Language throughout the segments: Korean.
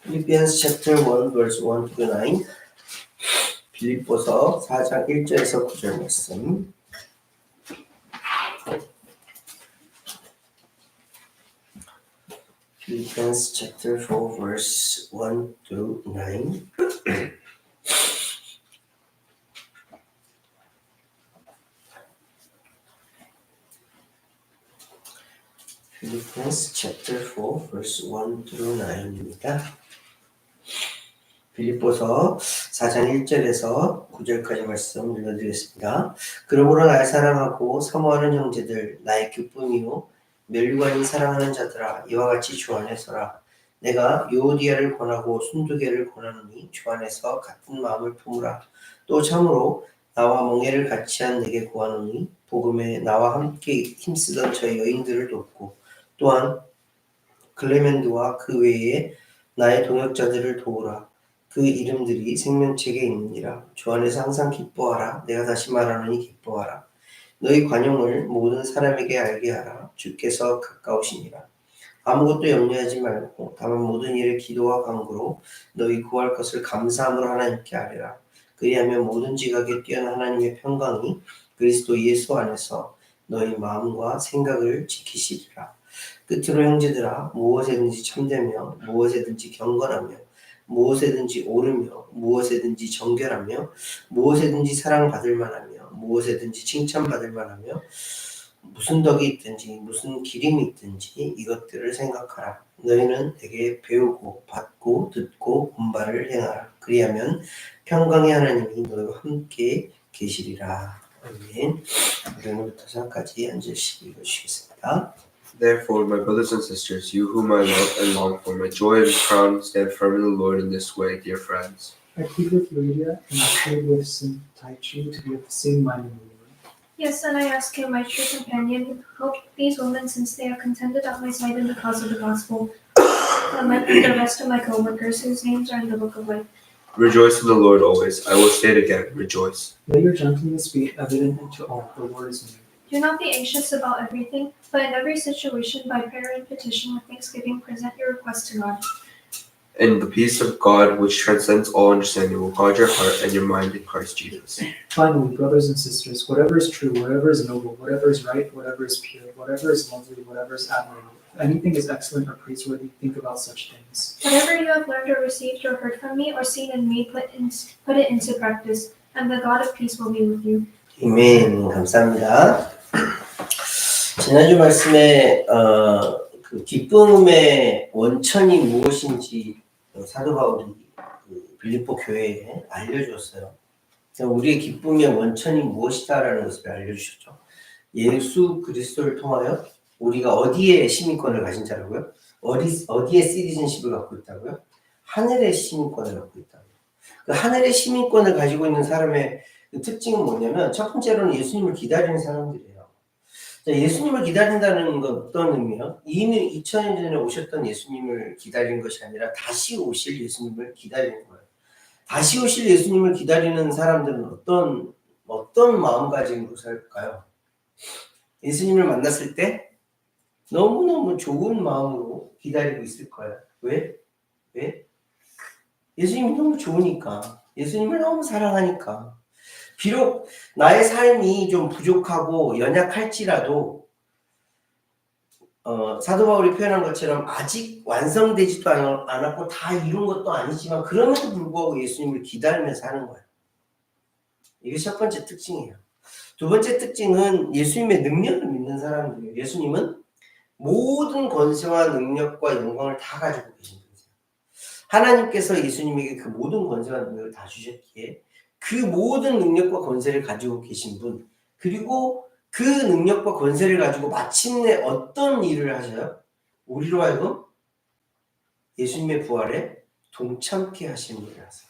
Philippians chapter 1 verse 1 to 9. 빌립보서 4장 1절에서 9절 말씀. Philippians chapter 4 verse 1 to 9. Philippians chapter 4 verse 1 to 9입니다. 빌립보서 4장 1절에서 9절까지 말씀 읽어드리겠습니다. 그러므로 날 사랑하고 사모하는 형제들, 나의 기쁨이요 멸류관이 사랑하는 자들아, 이와 같이 주 안에서라. 내가 유오디아를 권하고 순두개를 권하노니 주 안에서 같은 마음을 품으라. 또 참으로 나와 멍에를 같이 한 내게 구하노니 복음에 나와 함께 힘쓰던 저희 여인들을 돕고 또한 클레멘드와 그 외에 나의 동역자들을 도우라. 그 이름들이 생명책에 있느니라. 주 안에서 항상 기뻐하라. 내가 다시 말하노니 기뻐하라. 너희 관용을 모든 사람에게 알게 하라. 주께서 가까우시니라. 아무것도 염려하지 말고 다만 모든 일에 기도와 간구로 너희 구할 것을 감사함으로 하나님께 아뢰라. 그리하면 모든 지각에 뛰어난 하나님의 평강이 그리스도 예수 안에서 너희 마음과 생각을 지키시리라. 끝으로 형제들아, 무엇에든지 참되며 무엇에든지 경건하며 무엇에든지 옳으며 무엇에든지 정결하며 무엇에든지 사랑받을 만하며 무엇에든지 칭찬받을 만하며 무슨 덕이 있든지 무슨 기림이 있든지 이것들을 생각하라. 너희는 내게 배우고 받고 듣고 본 바를 행하라. 그리하면 평강의 하나님이 너희와 함께 계시리라. 아멘. 우리는 1부터 4까지 한 절씩 읽어주시겠습니다. Therefore, my brothers and sisters, you whom I love and long for, my joy and crown, stand firm in the Lord in this way, dear friends. I plead with Lydia and I plead with Syntyche to be of the same mind in the Lord. Yes, and I ask him, my true companion, help these women since they have contended at my side in the cause of the gospel, and the rest of my co-workers whose names are in the book of life. Rejoice in the Lord always. I will say it again, rejoice. Let your gentleness be evident to all. The Lord is near. Do not be anxious about everything, but in every situation, by prayer and petition with thanksgiving, present your requests to God. And the peace of God, which transcends all understanding, will guard your heart and your mind in Christ Jesus. Finally, brothers and sisters, whatever is true, whatever is noble, whatever is right, whatever is pure, whatever is lovely, whatever is admirable, if anything is excellent or praiseworthy, think about such things. Whatever you have learned or received or heard from me or seen in me, put it into practice, and the God of peace will be with you. 아멘. 감사합니다. 지난주 말씀에 그 기쁨의 원천이 무엇인지 사도 바울이 그 빌립보 교회에 알려주었어요. 우리의 기쁨의 원천이 무엇이다라는 것을 알려주셨죠. 예수 그리스도를 통하여 우리가 어디에 시민권을 가진 자라고요? 어디에 시티즌십을 갖고 있다고요? 하늘의 시민권을 갖고 있다고요. 그 하늘의 시민권을 가지고 있는 사람의 그 특징은 뭐냐면 첫 번째로는 예수님을 기다리는 사람들이에요. 예수님을 기다린다는 건 어떤 의미예요? 이미 2000년 전에 오셨던 예수님을 기다리는 것이 아니라 다시 오실 예수님을 기다리는 거예요. 다시 오실 예수님을 기다리는 사람들은 어떤 마음가짐으로 살까요? 예수님을 만났을 때 너무너무 좋은 마음으로 기다리고 있을 거예요. 왜? 예수님이 너무 좋으니까. 예수님을 너무 사랑하니까. 비록 나의 삶이 좀 부족하고 연약할지라도 사도 바울이 표현한 것처럼 아직 완성되지도 않았고 다 이룬 것도 아니지만 그럼에도 불구하고 예수님을 기다리면서 하는 거예요. 이게 첫 번째 특징이에요. 두 번째 특징은 예수님의 능력을 믿는 사람들이에요. 예수님은 모든 권세와 능력과 영광을 다 가지고 계신 분이세요. 하나님께서 예수님에게 그 모든 권세와 능력을 다 주셨기에 그 모든 능력과 권세를 가지고 계신 분, 그리고 그 능력과 권세를 가지고 마침내 어떤 일을 하셔요? 우리로 하여금 예수님의 부활에 동참케 하시는 일을 하세요.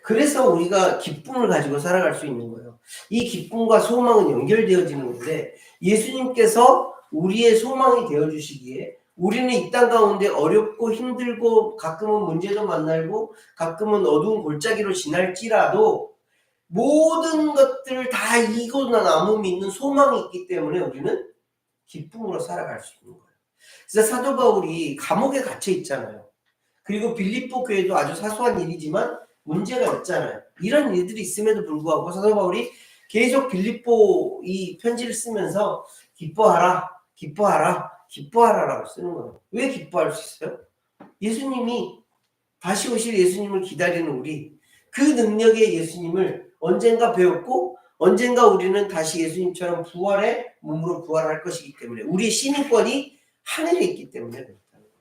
그래서 우리가 기쁨을 가지고 살아갈 수 있는 거예요. 이 기쁨과 소망은 연결되어지는 건데 예수님께서 우리의 소망이 되어주시기에 우리는 이 땅 가운데 어렵고 힘들고 가끔은 문제도 만나고 가끔은 어두운 골짜기로 지날지라도 모든 것들을 다 이기고 남음이 있는 소망이 있기 때문에 우리는 기쁨으로 살아갈 수 있는 거예요. 그래서 사도 바울이 감옥에 갇혀 있잖아요. 그리고 빌립보 교회도 아주 사소한 일이지만 문제가 있잖아요. 이런 일들이 있음에도 불구하고 사도 바울이 계속 빌립보 이 편지를 쓰면서 기뻐하라, 기뻐하라, 기뻐하라라고 쓰는 거예요. 왜 기뻐할 수 있어요? 예수님이 다시 오실 예수님을 기다리는 우리, 그 능력의 예수님을 언젠가 배웠고 언젠가 우리는 다시 예수님처럼 부활의 몸으로 부활할 것이기 때문에 우리의 시민권이 하늘에 있기 때문에 그렇다는 거예요.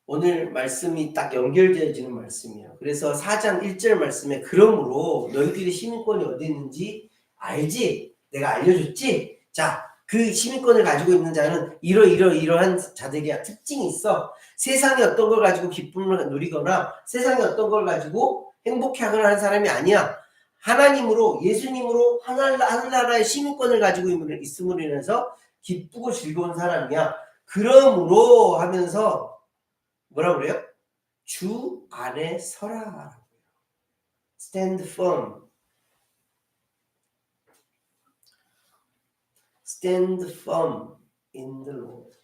오늘 말씀이 딱 연결되어지는 말씀이에요. 그래서 4장 1절 말씀에 그러므로 너희들이 시민권이 어디 있는지 알지? 내가 알려줬지? 자, 그 시민권을 가지고 있는 자는 이러한 자들이야. 특징이 있어. 세상에 어떤 걸 가지고 기쁨을 누리거나 세상에 어떤 걸 가지고 행복해하거나 하는 사람이 아니야. 하나님으로 예수님으로 하늘나라의 시민권을 가지고 있음으로 인해서 기쁘고 즐거운 사람이야. 그러므로 하면서 뭐라 그래요? 주 안에 서라. Stand firm. Stand firm in the Lord.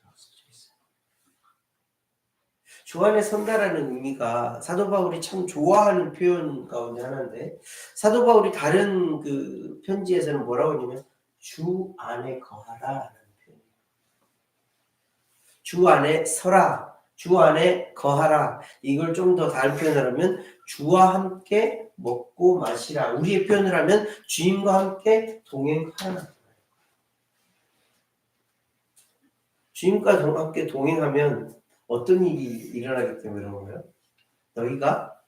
주 안에 선다라는 의미가 사도 바울이 참 좋아하는 표현 가운데 하나인데 사도 바울이 다른 그 편지에서는 뭐라고 하냐면 주 안에 거하라라는 표현이에요. 주 안에 서라. 주 안에 거하라. 이걸 좀 더 다른 표현을 하면 주와 함께 먹고 마시라. 우리의 표현을 하면 주님과 함께 동행하라. 주님과 함께 동행하면 어떤 일이 일어나기 때문에 그런 거예요? 너희가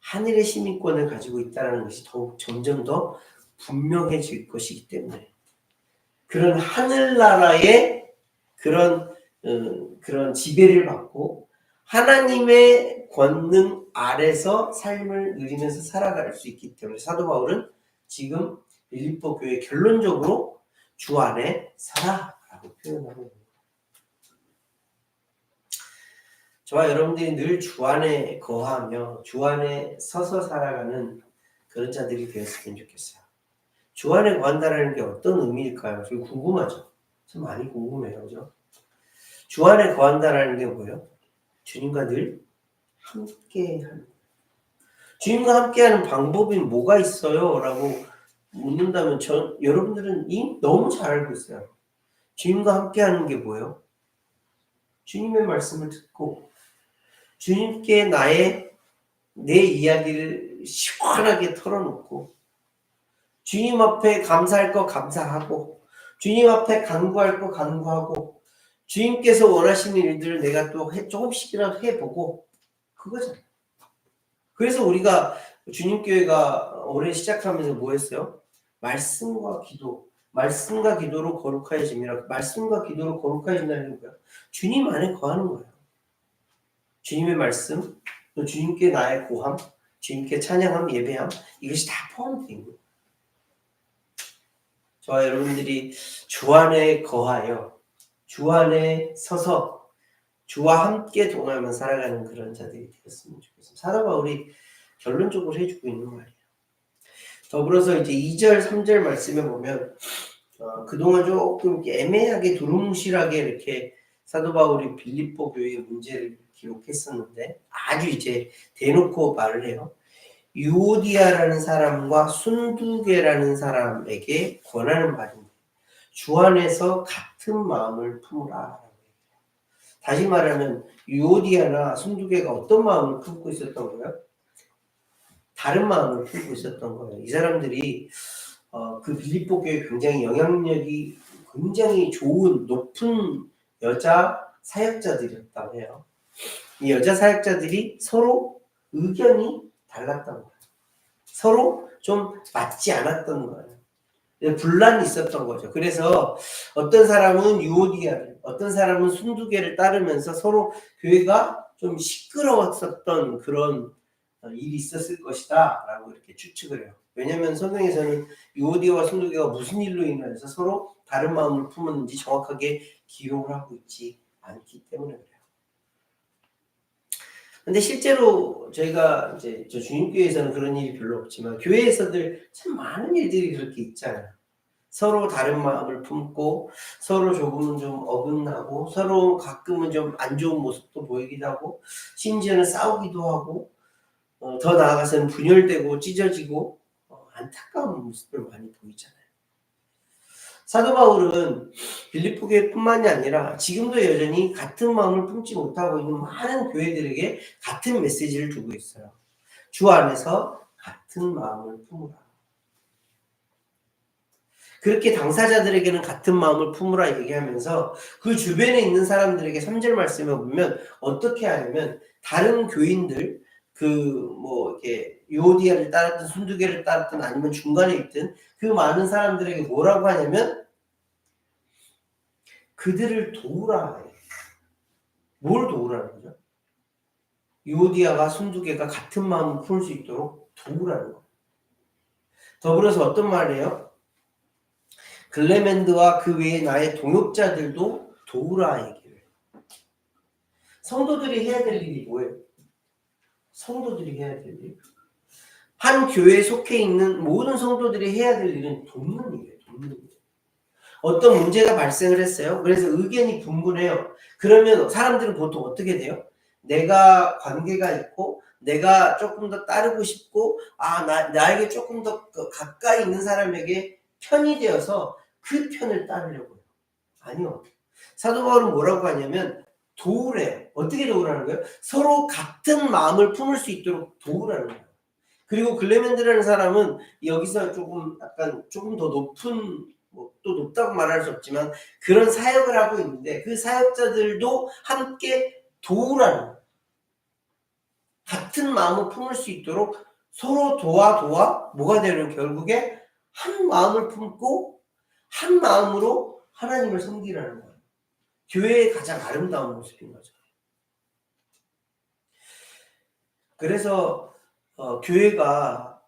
하늘의 시민권을 가지고 있다는 것이 더욱 점점 더 분명해질 것이기 때문에 그런 하늘나라의 그런 지배를 받고 하나님의 권능 아래서 삶을 누리면서 살아갈 수 있기 때문에 사도 바울은 지금 빌립보 교회 결론적으로 주 안에 살아라고 표현하고 있습니다. 저와 여러분들이 늘 주 안에 거하며 주 안에 서서 살아가는 그런 자들이 되었으면 좋겠어요. 주 안에 거한다는 게 어떤 의미일까요? 좀 궁금하죠? 참 많이 궁금해요. 그죠? 주 안에 거한다는 게 뭐예요? 주님과 늘 함께하는. 주님과 함께하는 방법이 뭐가 있어요? 라고 묻는다면 여러분들은 이미 너무 잘 알고 있어요. 주님과 함께하는 게 뭐예요? 주님의 말씀을 듣고 주님께 내 이야기를 시원하게 털어놓고 주님 앞에 감사할 거 감사하고 주님 앞에 간구할 거 간구하고 주님께서 원하시는 일들을 내가 또 조금씩이라도 해보고 그거잖아요. 그래서 우리가 주님교회가 올해 시작하면서 뭐 했어요? 말씀과 기도로 거룩하여짐이라. 말씀과 기도로 거룩하여진다는 거예요. 주님 안에 거하는 거예요. 주님의 말씀, 또 주님께 나의 고함, 주님께 찬양함, 예배함, 이것이 다 포함된 거예요. 저와 여러분들이 주 안에 거하여 주 안에 서서 주와 함께 동하며 살아가는 그런 자들이 되었으면 좋겠습니다. 사도 바울이 결론적으로 해주고 있는 말이에요. 더불어서 이제 2절, 3절 말씀에 보면 그동안 조금 애매하게 두루뭉실하게 이렇게 사도 바울이 빌립보 교회의 문제를 기록했었는데 아주 이제 대놓고 말을 해요. 유오디아라는 사람과 순두개라는 사람에게 권하는 바입니다. 주 안에서 같은 마음을 품으라. 다시 말하면 유오디아나 순두개가 어떤 마음을 품고 있었던 거예요? 다른 마음을 품고 있었던 거예요. 이 사람들이 그 빌립보 교회 굉장히 영향력이 굉장히 좋은 높은 여자 사역자들이었다고 해요. 이 여자 사역자들이 서로 의견이 달랐던 거예요. 서로 좀 맞지 않았던 거예요. 분란이 있었던 거죠. 그래서 어떤 사람은 유오디아를, 어떤 사람은 순두개를 따르면서 서로 교회가 좀 시끄러웠었던 그런 일이 있었을 것이다 라고 이렇게 추측을 해요. 왜냐하면 성경에서는 유오디아와 순두개가 무슨 일로 인해서 서로 다른 마음을 품었는지 정확하게 기록을 하고 있지 않기 때문에 그래요. 근데 실제로 저희가 이제 저 주님교회에서는 그런 일이 별로 없지만 교회에서들 참 많은 일들이 그렇게 있잖아요. 서로 다른 마음을 품고 서로 조금은 좀 어긋나고 서로 가끔은 좀 안 좋은 모습도 보이기도 하고 심지어는 싸우기도 하고 더 나아가서는 분열되고 찢어지고 안타까운 모습을 많이 보이잖아요. 사도 바울은 빌립보 교회뿐만이 아니라 지금도 여전히 같은 마음을 품지 못하고 있는 많은 교회들에게 같은 메시지를 주고 있어요. 주 안에서 같은 마음을 품으라. 그렇게 당사자들에게는 같은 마음을 품으라 얘기하면서 그 주변에 있는 사람들에게 3절 말씀에 보면 어떻게 하냐면 다른 교인들 이렇게 유오디아를 따랐든 순두개를 따랐든 아니면 중간에 있든 그 많은 사람들에게 뭐라고 하냐면 그들을 도우라 해요. 뭘 도우라는 거죠? 유오디아가 순두개가 같은 마음을 품을 수 있도록 도우라는 거예요. 더불어서 어떤 말이에요? 글레멘드와 그 외에 나의 동역자들도 도우라 얘기를 해요. 성도들이 해야 될 일이 뭐예요? 성도들이 해야 될 일. 한 교회에 속해 있는 모든 성도들이 해야 될 일은 돕는 일이에요. 돕는 일. 어떤 문제가 발생을 했어요. 그래서 의견이 분분해요. 그러면 사람들은 보통 어떻게 돼요? 내가 관계가 있고 내가 조금 더 따르고 싶고 나에게 조금 더 가까이 있는 사람에게 편이 되어서 그 편을 따르려고 해요. 아니요. 사도 바울은 뭐라고 하냐면 도우래요. 어떻게 도우라는 거예요? 서로 같은 마음을 품을 수 있도록 도우라는 거예요. 그리고 글레멘드라는 사람은 여기서 조금 더 높은 또 높다고 말할 수 없지만 그런 사역을 하고 있는데 그 사역자들도 함께 도우라는 거예요. 같은 마음을 품을 수 있도록 서로 도와 뭐가 되는 결국에 한 마음을 품고 한 마음으로 하나님을 섬기라는 거예요. 교회의 가장 아름다운 모습인 거죠. 그래서 교회가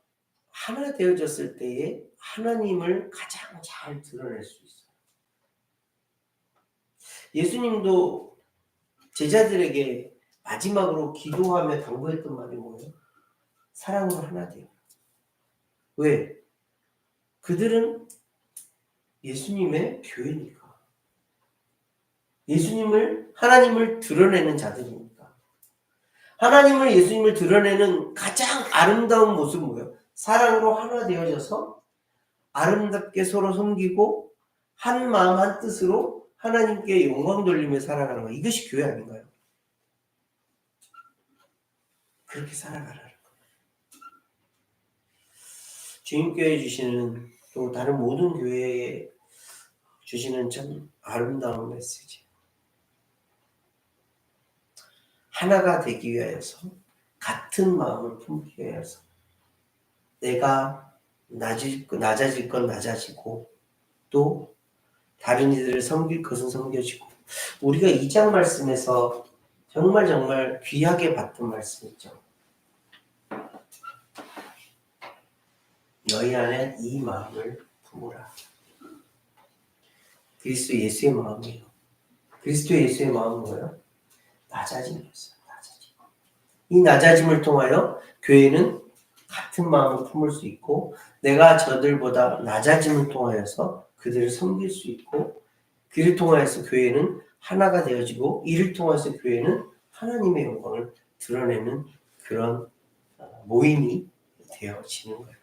하나 되어졌을 때에 하나님을 가장 잘 드러낼 수 있어요. 예수님도 제자들에게 마지막으로 기도하며 당부했던 말이 뭐예요? 사랑으로 하나 되어. 왜? 그들은 예수님의 교회니까. 하나님을 드러내는 자들이니까. 예수님을 드러내는 가장 아름다운 모습은 뭐예요? 사랑으로 하나 되어져서 아름답게 서로 섬기고 한 마음 한 뜻으로 하나님께 영광 돌리며 살아가는 거예요. 이것이 교회 아닌가요? 그렇게 살아가라는 거예요. 주님교회 주시는 또 다른 모든 교회에 주시는 참 아름다운 메시지. 하나가 되기 위하여서 같은 마음을 품기 위하여서 내가 낮아질 건 낮아지고 또 다른 이들을 섬길 것은 섬겨지고 우리가 2장 말씀에서 정말 귀하게 봤던 말씀 있죠. 너희 안에 이 마음을 품으라. 그리스도 예수의 마음이에요. 그리스도 예수의 마음은 뭐예요? 낮아짐이었어요. 이 낮아짐을 통하여 교회는 같은 마음을 품을 수 있고 내가 저들보다 낮아짐을 통하여서 그들을 섬길 수 있고 그를 통하여서 교회는 하나가 되어지고 이를 통해서 교회는 하나님의 영광을 드러내는 그런 모임이 되어지는 거예요.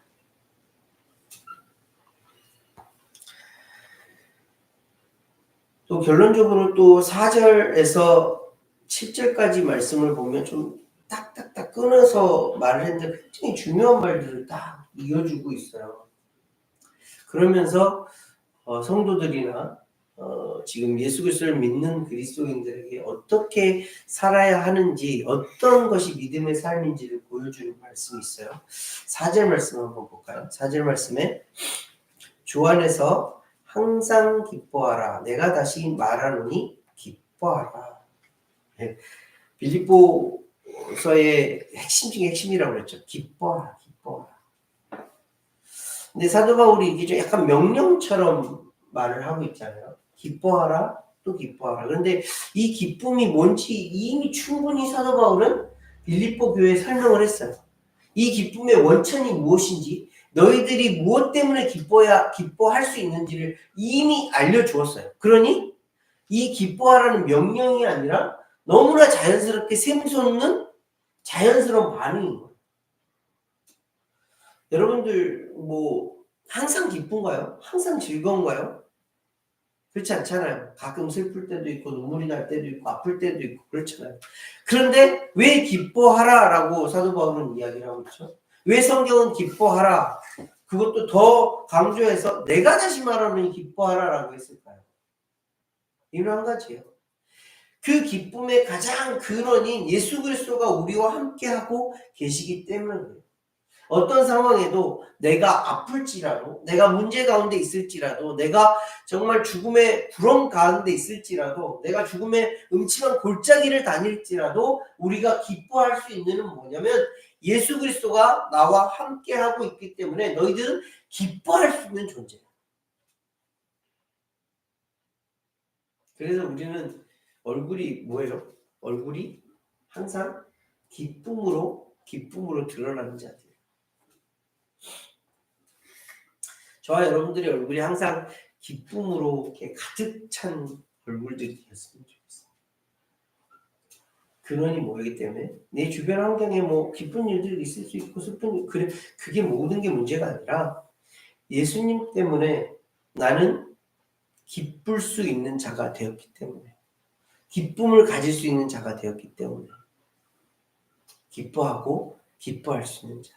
또 결론적으로 또 4절에서 7절까지 말씀을 보면 좀 딱딱딱 끊어서 말을 했는데 굉장히 중요한 말들을 딱 이어주고 있어요. 그러면서 성도들이나 지금 예수 그리스도를 믿는 그리스도인들에게 어떻게 살아야 하는지 어떤 것이 믿음의 삶인지를 보여주는 말씀이 있어요. 4절 말씀 한번 볼까요? 4절 말씀에 주 안에서 항상 기뻐하라. 내가 다시 말하노니 기뻐하라. 네. 빌립보서의 핵심 중에 핵심이라고 그랬죠. 기뻐하라. 근데 사도 바울이 이게 좀 약간 명령처럼 말을 하고 있잖아요. 기뻐하라, 또 기뻐하라. 그런데 이 기쁨이 뭔지 이미 충분히 사도 바울은 빌립보 교회에 설명을 했어요. 이 기쁨의 원천이 무엇인지, 너희들이 무엇 때문에 기뻐할 수 있는지를 이미 알려주었어요. 그러니 이 기뻐하라는 명령이 아니라 너무나 자연스럽게 샘솟는 자연스러운 반응인 거예요. 여러분들 뭐 항상 기쁜가요? 항상 즐거운가요? 그렇지 않잖아요. 가끔 슬플 때도 있고 눈물이 날 때도 있고 아플 때도 있고 그렇잖아요. 그런데 왜 기뻐하라라고 사도 바울은 이야기를 하고 있죠? 왜 성경은 기뻐하라, 그것도 더 강조해서 내가 다시 말하면 기뻐하라라고 했을까요? 이유는 한 가지예요. 그 기쁨의 가장 근원인 예수 그리스도가 우리와 함께하고 계시기 때문이에요. 어떤 상황에도 내가 아플지라도, 내가 문제 가운데 있을지라도, 내가 정말 죽음의 구렁 가운데 있을지라도, 내가 죽음의 음침한 골짜기를 다닐지라도 우리가 기뻐할 수 있는 건 뭐냐면 예수 그리스도가 나와 함께하고 있기 때문에 너희들은 기뻐할 수 있는 존재예요. 그래서 우리는 얼굴이 뭐예요? 얼굴이 항상 기쁨으로 드러나는 자들. 저와 여러분들의 얼굴이 항상 기쁨으로 이렇게 가득 찬 얼굴들이 되었으면 좋겠어요. 근원이 뭐이기 때문에 내 주변 환경에 뭐 기쁜 일들이 있을 수 있고 슬픈 그게 모든 게 문제가 아니라 예수님 때문에 나는 기쁠 수 있는 자가 되었기 때문에, 기쁨을 가질 수 있는 자가 되었기 때문에 기뻐하고 기뻐할 수 있는 자.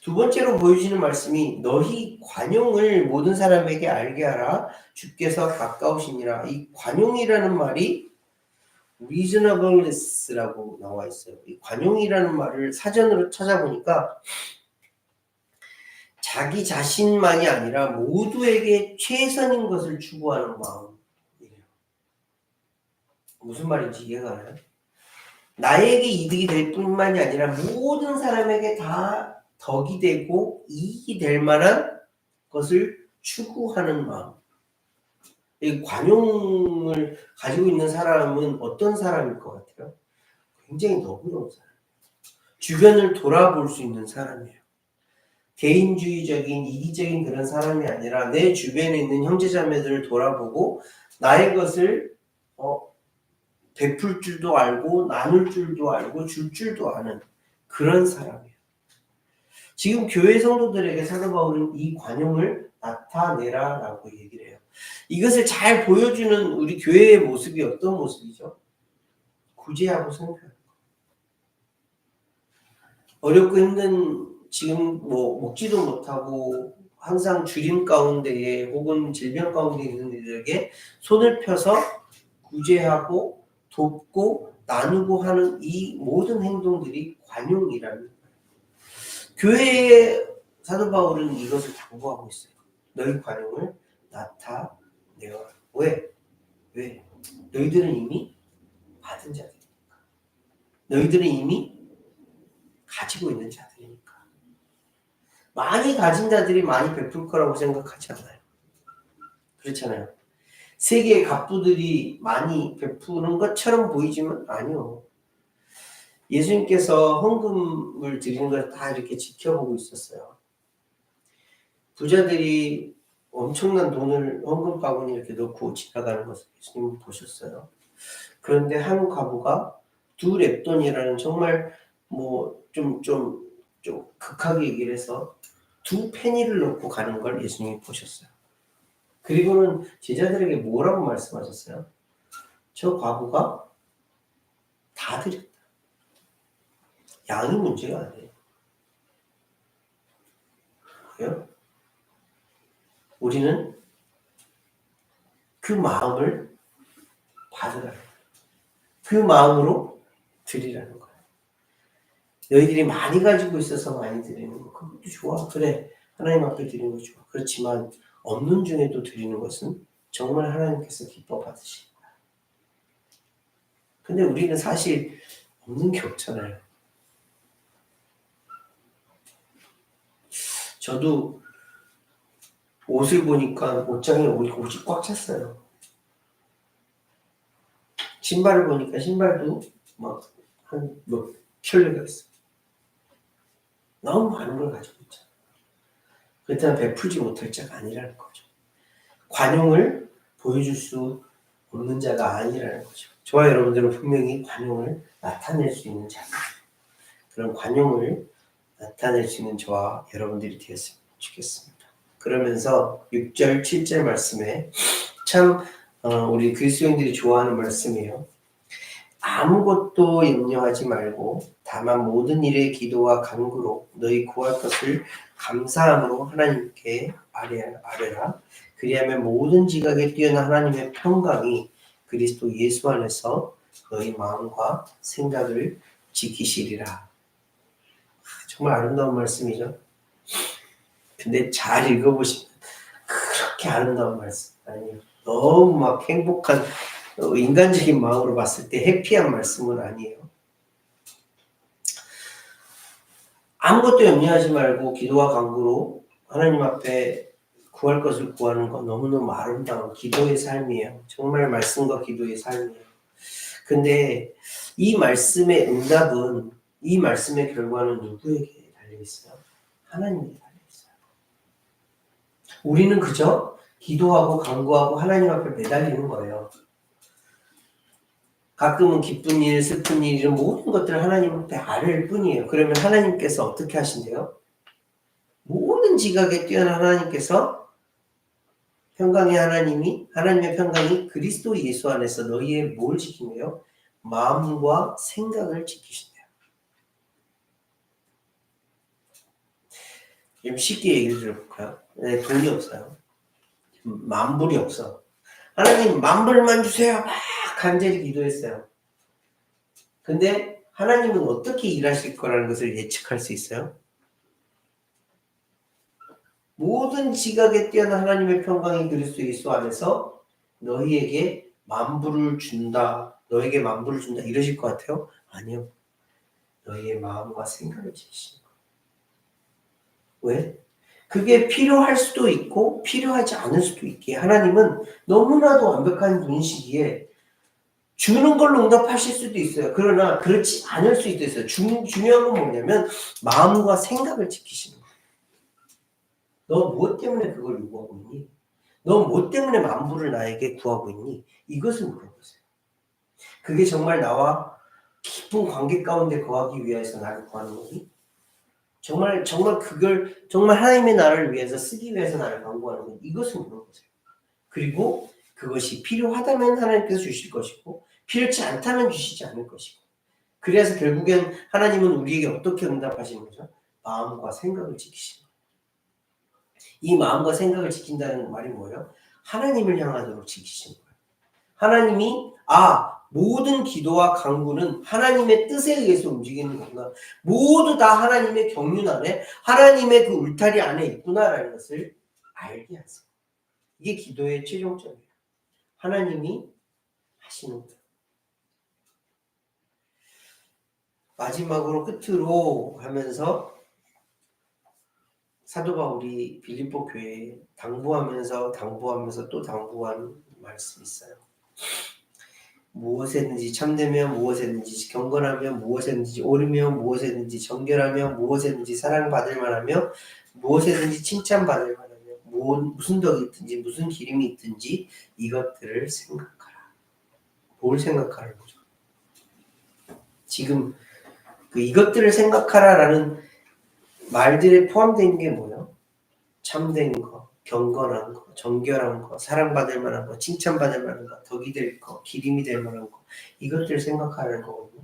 두 번째로 보여주시는 말씀이 너희 관용을 모든 사람에게 알게 하라 주께서 가까우시니라. 이 관용이라는 말이 reasonableness라고 나와 있어요. 이 관용이라는 말을 사전으로 찾아보니까 자기 자신만이 아니라 모두에게 최선인 것을 추구하는 마음이에요. 무슨 말인지 이해가 가나요? 나에게 이득이 될 뿐만이 아니라 모든 사람에게 다 덕이 되고 이익이 될 만한 것을 추구하는 마음. 이 관용을 가지고 있는 사람은 어떤 사람일 것 같아요? 굉장히 너그러운 사람. 주변을 돌아볼 수 있는 사람이에요. 개인주의적인 이기적인 그런 사람이 아니라 내 주변에 있는 형제자매들을 돌아보고 나의 것을 베풀 줄도 알고 나눌 줄도 알고 줄 줄도 아는 그런 사람이에요. 지금 교회 성도들에게 사도 바울은 이 관용을 나타내라라고 얘기를 해요. 이것을 잘 보여주는 우리 교회의 모습이 어떤 모습이죠? 구제하고 섬겨요. 어렵고 힘든 지금 뭐 먹지도 못하고 항상 주림 가운데에 혹은 질병 가운데 있는 이들에게 손을 펴서 구제하고 돕고 나누고 하는 이 모든 행동들이 관용이라는 거예요. 교회의 사도 바울은 이것을 당부하고 있어요. 너희 관용을 나타내어라. 왜? 너희들은 이미 받은 자들이니까. 너희들은 이미 가지고 있는 자들이니까. 많이 가진 자들이 많이 베풀 거라고 생각하지 않아요. 그렇잖아요. 세계의 갑부들이 많이 베푸는 것처럼 보이지만 아니요. 예수님께서 헌금을 드리는 걸 다 이렇게 지켜보고 있었어요. 부자들이 엄청난 돈을 헌금 바구니에 이렇게 넣고 지나가는 것을 예수님은 보셨어요. 그런데 한 과부가 두 렙돈이라는 정말 뭐 좀 극하게 얘기를 해서 두 페니를 넣고 가는 걸 예수님이 보셨어요. 그리고는 제자들에게 뭐라고 말씀하셨어요? 저 과부가 다 드렸다. 양이 문제가 아니에요. 그래요? 우리는 그 마음을 받으라는 거예요. 그 마음으로 드리라는 거예요. 너희들이 많이 가지고 있어서 많이 드리는 거 그것도 좋아. 그래. 하나님 앞에 드리는 거 좋아. 그렇지만 없는 중에도 드리는 것은 정말 하나님께서 기뻐 받으십니다. 근데 우리는 사실 없는 게 없잖아요. 저도 옷을 보니까 옷장에 옷이 꽉 찼어요. 신발을 보니까 신발도 막 한 몇 켤레가 있어요. 너무 많은 걸 가지고 있잖아요. 그렇다면 베풀지 못할 자가 아니라는 거죠. 관용을 보여줄 수 없는 자가 아니라는 거죠. 저와 여러분들은 분명히 관용을 나타낼 수 있는 자입니다. 그런 관용을 나타낼 수 있는 저와 여러분들이 되었으면 좋겠습니다. 그러면서 6절, 7절 말씀에 참 우리 그리스도인들이 좋아하는 말씀이에요. 아무것도 염려하지 말고 다만 모든 일에 기도와 간구로 너희 구할 것을 감사함으로 하나님께 아뢰라. 그리하면 모든 지각에 뛰어난 하나님의 평강이 그리스도 예수 안에서 너희 마음과 생각을 지키시리라. 정말 아름다운 말씀이죠. 근데 잘 읽어보시면 그렇게 아름다운 말씀 아니에요. 너무 막 행복한 인간적인 마음으로 봤을 때 해피한 말씀은 아니에요. 아무것도 염려하지 말고 기도와 간구로 하나님 앞에 구할 것을 구하는 건 너무너무 아름다운 기도의 삶이에요. 정말 말씀과 기도의 삶이에요. 근데 이 말씀의 응답은, 이 말씀의 결과는 누구에게 달려있어요? 하나님에게 달려있어요. 우리는 그저 기도하고 간구하고 하나님 앞에 매달리는 거예요. 가끔은 기쁜 일, 슬픈 일 이런 모든 것들을 하나님 앞에 아뢰일 뿐이에요. 그러면 하나님께서 어떻게 하신대요? 모든 지각에 뛰어난 하나님께서 평강의 하나님이, 하나님의 평강이 그리스도 예수 안에서 너희의 뭘 지키네요? 마음과 생각을 지키신대요. 좀 쉽게 얘기를 들어볼까요? 네, 돈이 없어요. 만불이 없어. 하나님 만불만 주세요. 막 간절히 기도했어요. 근데 하나님은 어떻게 일하실 거라는 것을 예측할 수 있어요? 모든 지각에 뛰어난 하나님의 평강이 그리스도 예수 안에서 너희에게 만불을 준다. 너에게 만불을 준다. 이러실 것 같아요? 아니요. 너희의 마음과 생각을 지키시는 거예요. 왜? 그게 필요할 수도 있고 필요하지 않을 수도 있게 하나님은 너무나도 완벽한 분이시기에 주는 걸로 응답하실 수도 있어요. 그러나 그렇지 않을 수도 있어요. 중요한 건 뭐냐면 마음과 생각을 지키시는 거예요. 너 무엇 때문에 그걸 요구하고 있니? 너 무엇 때문에 만불을 나에게 구하고 있니? 이것을 물어보세요. 그게 정말 나와 깊은 관계 가운데 거하기 위해서 나를 구하는 거니? 정말 그걸 정말 하나님의 나라를 위해서 쓰기 위해서 나를 간구하는 거니? 이것을 물어보세요. 그리고 그것이 필요하다면 하나님께서 주실 것이고 필요치 않다면 주시지 않을 것이고 그래서 결국엔 하나님은 우리에게 어떻게 응답하시는 거죠? 마음과 생각을 지키시는 거예요. 이 마음과 생각을 지킨다는 말이 뭐예요? 하나님을 향하도록 지키시는 거예요. 하나님이 모든 기도와 간구는 하나님의 뜻에 의해서 움직이는 거구나. 모두 다 하나님의 경륜 안에 하나님의 그 울타리 안에 있구나라는 것을 알게 하세요. 이게 기도의 최종점이에요. 하나님이 하시는 거예요. 마지막으로 끝으로 하면서 사도 바울이 빌립보 교회에 당부하면서 또 당부한 말씀이 있어요. 무엇에든지 참되며 무엇에든지 경건하며 무엇에든지 옳으며 무엇에든지 정결하며 무엇에든지 사랑받을 만하며 무엇에든지 칭찬받을 만하며 무슨 덕이 있든지 무슨 기림이 있든지 이것들을 생각하라. 뭘 생각하라는 거죠? 지금 그 이것들을 생각하라라는 말들에 포함되어 있는 게 뭐예요? 참된 거, 경건한 거, 정결한 거, 사랑받을 만한 거, 칭찬받을 만한 거, 덕이 될 거, 기림이 될 만한 거 이것들을 생각하라는 거거든요.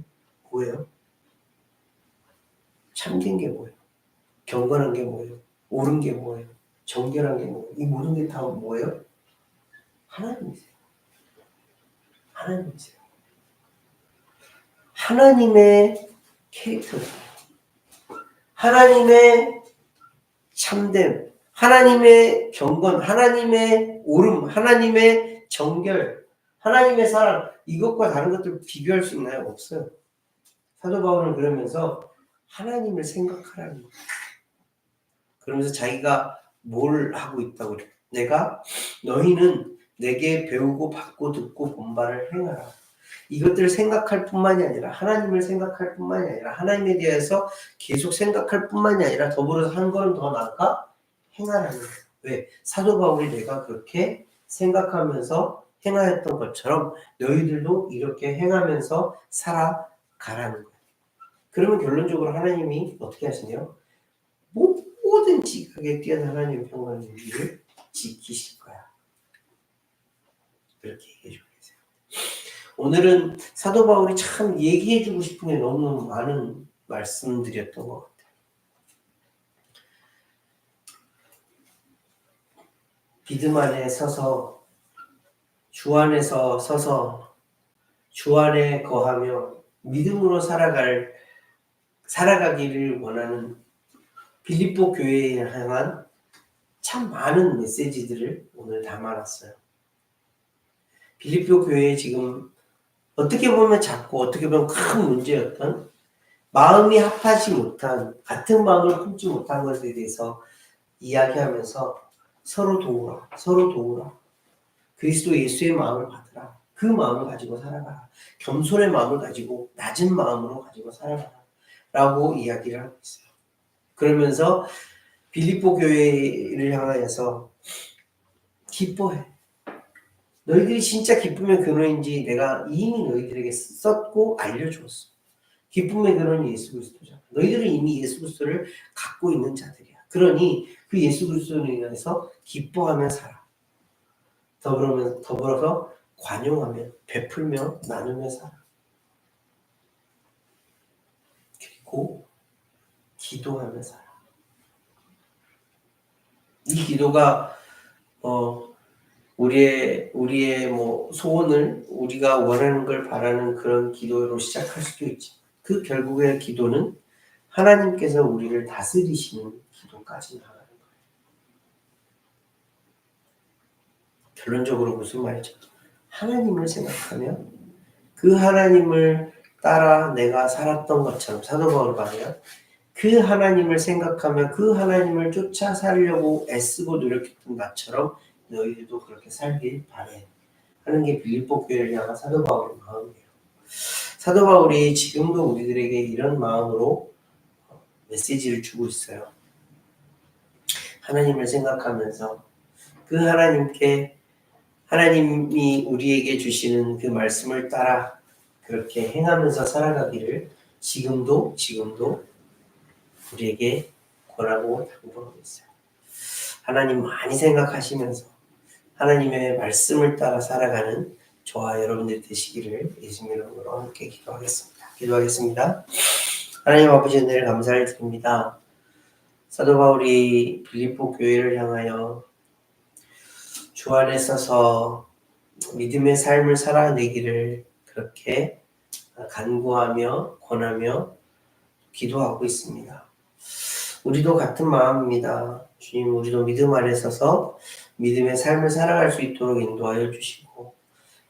뭐예요? 참된 게 뭐예요? 경건한 게 뭐예요? 옳은 게 뭐예요? 정결한 게 뭐예요? 이 모든 게 다 뭐예요? 하나님이세요. 하나님이세요. 하나님의 캐릭터예요. 하나님의 참됨, 하나님의 경건, 하나님의 옳음, 하나님의 정결, 하나님의 사랑 이것과 다른 것들 비교할 수 있나요? 없어요. 사도 바울은 그러면서 하나님을 생각하라는 거예요. 그러면서 자기가 뭘 하고 있다고 그래요. 너희는 내게 배우고 받고 듣고 본바를 행하라. 이것들을 생각할 뿐만이 아니라 하나님을 생각할 뿐만이 아니라 하나님에 대해서 계속 생각할 뿐만이 아니라 더불어서 한 걸음 더 나아가 행하라는 거예요. 왜? 사도 바울이 내가 그렇게 생각하면서 행하였던 것처럼 너희들도 이렇게 행하면서 살아가라는 거예요. 그러면 결론적으로 하나님이 어떻게 하시네요? 모든 지각에 뛰어난 하나님의 평강의 우리를 지키실 거야. 그렇게 얘기해 주고 계세요. 오늘은 사도 바울이 참 얘기해 주고 싶은 게 너무 많은 말씀드렸던 것 같아요. 믿음 안에 서서 주 안에서 서서 주 안에 거하며 믿음으로 살아가기를 원하는 빌립보 교회에 향한 참 많은 메시지들을 오늘 담아놨어요. 빌립보 교회에 지금 어떻게 보면 작고 어떻게 보면 큰 문제였던 마음이 합하지 못한 같은 마음을 품지 못한 것에 대해서 이야기하면서 서로 도우라. 그리스도 예수의 마음을 받으라. 그 마음을 가지고 살아가라. 겸손의 마음을 가지고 낮은 마음으로 가지고 살아가라. 라고 이야기를 하고 있어요. 그러면서 빌립보 교회를 향하여서 기뻐해. 너희들이 진짜 기쁨의 근원인지 내가 이미 너희들에게 썼고 알려주었어. 기쁨의 근원이 예수 그리스도잖아. 너희들은 이미 예수 그리스도를 갖고 있는 자들이야. 그러니 그 예수 그리스도로 인해서 기뻐하며 살아. 더불어서 관용하며 베풀며 나누며 살아. 그리고 기도하며 살아. 이 기도가 우리의 뭐 소원을 우리가 원하는 걸 바라는 그런 기도로 시작할 수도 있지. 그 결국의 기도는 하나님께서 우리를 다스리시는 기도까지 나가는 거예요. 결론적으로 무슨 말이죠? 하나님을 생각하며 그 하나님을 따라 내가 살았던 것처럼 사도 바울 말이야. 그 하나님을 생각하며 그 하나님을 쫓아 살려고 애쓰고 노력했던 나처럼 너희들도 그렇게 살길 바래 하는 게 빌립보 교회를 향한 사도 바울의 마음이에요. 사도 바울이 지금도 우리들에게 이런 마음으로 메시지를 주고 있어요. 하나님을 생각하면서 그 하나님이 우리에게 주시는 그 말씀을 따라 그렇게 행하면서 살아가기를 지금도 우리에게 권하고 당부하고 있어요. 하나님 많이 생각하시면서 하나님의 말씀을 따라 살아가는 저와 여러분들 되시기를 예수님 이름으로 함께 기도하겠습니다. 하나님 아버지 은혜를 감사를 드립니다. 사도 바울이 빌립보 교회를 향하여 주 안에 서서 믿음의 삶을 살아내기를 그렇게 간구하며 권하며 기도하고 있습니다. 우리도 같은 마음입니다. 주님, 우리도 믿음 안에 서서 믿음의 삶을 살아갈 수 있도록 인도하여 주시고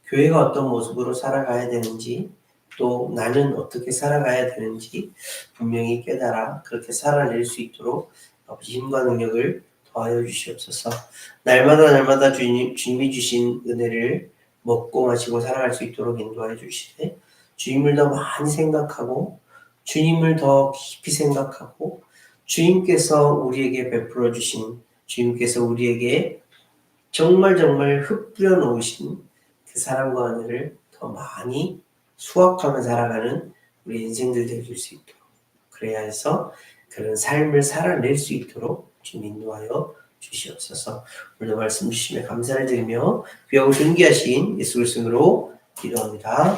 교회가 어떤 모습으로 살아가야 되는지 또 나는 어떻게 살아가야 되는지 분명히 깨달아 그렇게 살아낼 수 있도록 아버지 힘과 능력을 더하여 주시옵소서. 날마다 주님이 주신 은혜를 먹고 마시고 살아갈 수 있도록 인도하여 주시되 주님을 더 많이 생각하고 주님을 더 깊이 생각하고 주님께서 우리에게 베풀어 주신 주님께서 우리에게 정말 흩뿌려 놓으신 그 사랑과 은혜를 더 많이 수확하며 살아가는 우리 인생들 되실 수 있도록 그래야 해서 그런 삶을 살아낼 수 있도록 주님 인도하여 주시옵소서. 오늘도 말씀 주시며 감사를 드리며 귀하고 존귀하신 예수 그리스도로 기도합니다.